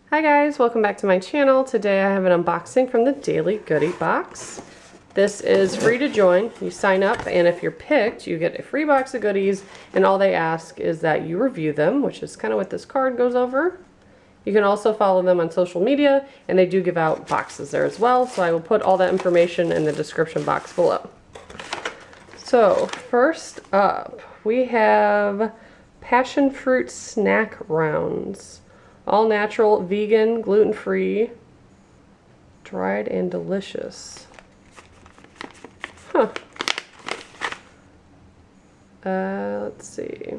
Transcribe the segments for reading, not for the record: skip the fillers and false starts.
Hi guys, welcome back to my channel. Today I have an unboxing from the Daily Goodie Box. This is free to join. You sign up and if you're picked, you get a free box of goodies, and all they ask is that you review them, which is kind of what this card goes over. You can also follow them on social media, and they do give out boxes there as well, so I will put all that information in the description box below. So first up, we have passion fruit snack rounds. All natural, vegan, gluten-free, dried and delicious. Huh. Let's see.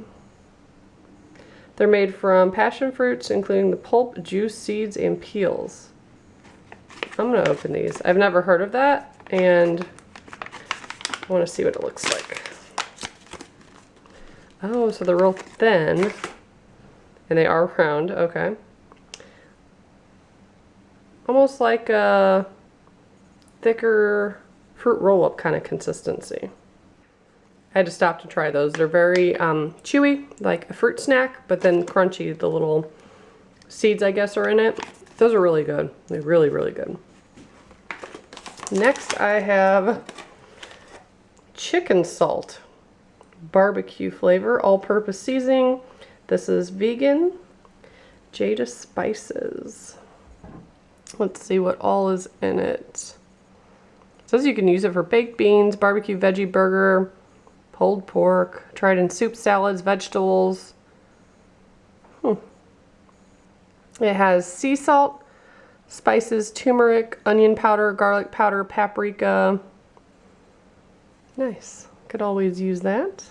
They're made from passion fruits, including the pulp, juice, seeds, and peels. I'm gonna open these. I've never heard of that, and I wanna see what it looks like. Oh, so they're real thin. And they are round, okay. Almost like a thicker fruit roll-up kind of consistency. I had to stop to try those. They're very chewy, like a fruit snack, but then crunchy. The little seeds, I guess, are in it. Those are really good. They're really, really good. Next, I have chicken salt, barbecue flavor, all-purpose seasoning. This is vegan. Jada spices. Let's see what all is in it. It says you can use it for baked beans, barbecue veggie burger, pulled pork, tried in soup, salads, vegetables. It has sea salt, spices, turmeric, onion powder, garlic powder, paprika. Nice. Could always use that.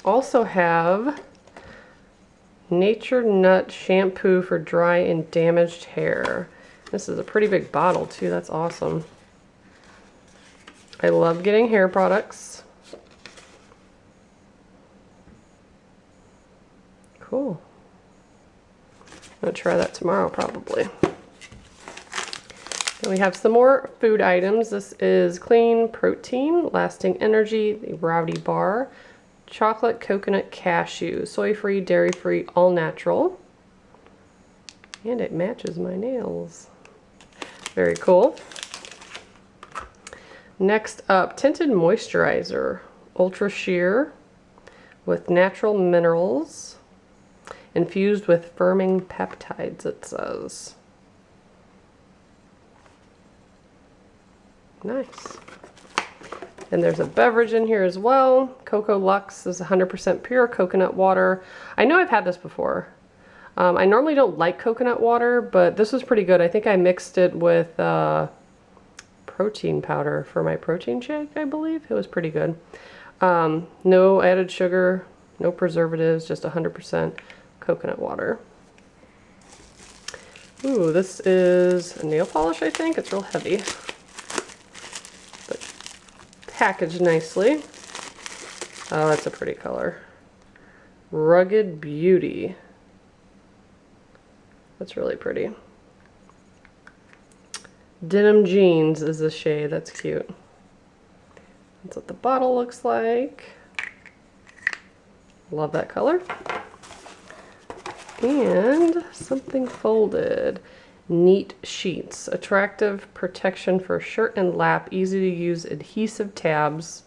Also have Nut Shampoo for dry and damaged hair. This is a pretty big bottle too, that's awesome. I love getting hair products. Cool. I'm gonna try that tomorrow probably. And we have some more food items. This is clean protein, lasting energy, the Rowdy bar. Chocolate coconut cashew, soy-free, dairy-free, all natural. And it matches my nails. Very cool. Next up, Tinted Moisturizer, ultra sheer with natural minerals, infused with firming peptides, it says. Nice. And there's a beverage in here as well. Coco Luxe is 100% pure coconut water. I know I've had this before. I normally don't like coconut water, but this was pretty good. I think I mixed it with protein powder for my protein shake, I believe. It was pretty good. No added sugar, no preservatives, just 100% coconut water. Ooh, this is a nail polish, I think. It's real heavy. Packaged nicely. Oh, that's a pretty color. Rugged Beauty. That's really pretty. Denim Jeans is the shade. That's cute. That's what the bottle looks like. Love that color. And something folded. NEATsheets, attractive protection for shirt and lap, easy to use adhesive tabs.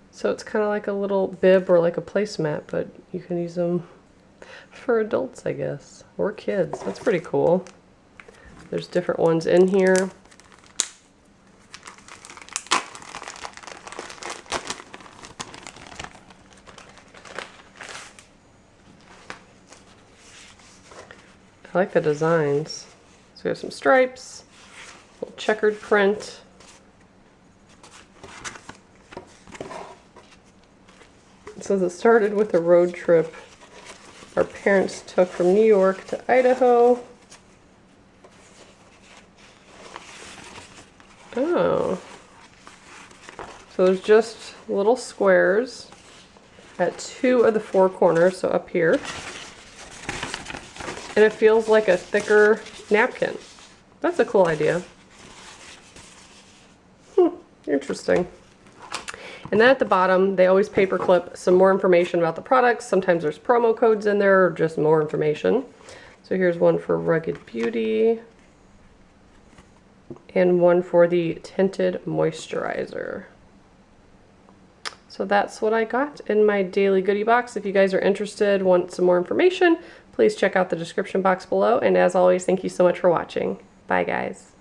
So it's kind of like a little bib or like a placemat, but you can use them for adults, I guess, or kids. That's pretty cool. There's different ones in here. I like the designs. So we have some stripes, a little checkered print. It says it started with a road trip our parents took from New York to Idaho. Oh. So there's just little squares at 2 of the 4 corners, so up here. And it feels like a thicker napkin. That's a cool idea. Interesting. And then at the bottom, they always paper clip some more information about the products. Sometimes there's promo codes in there or just more information. So here's one for Rugged Beauty and one for the Tinted Moisturizer. So that's what I got in my daily goodie box. If you guys are interested, want some more information, please check out the description box below. And as always, thank you so much for watching. Bye, guys.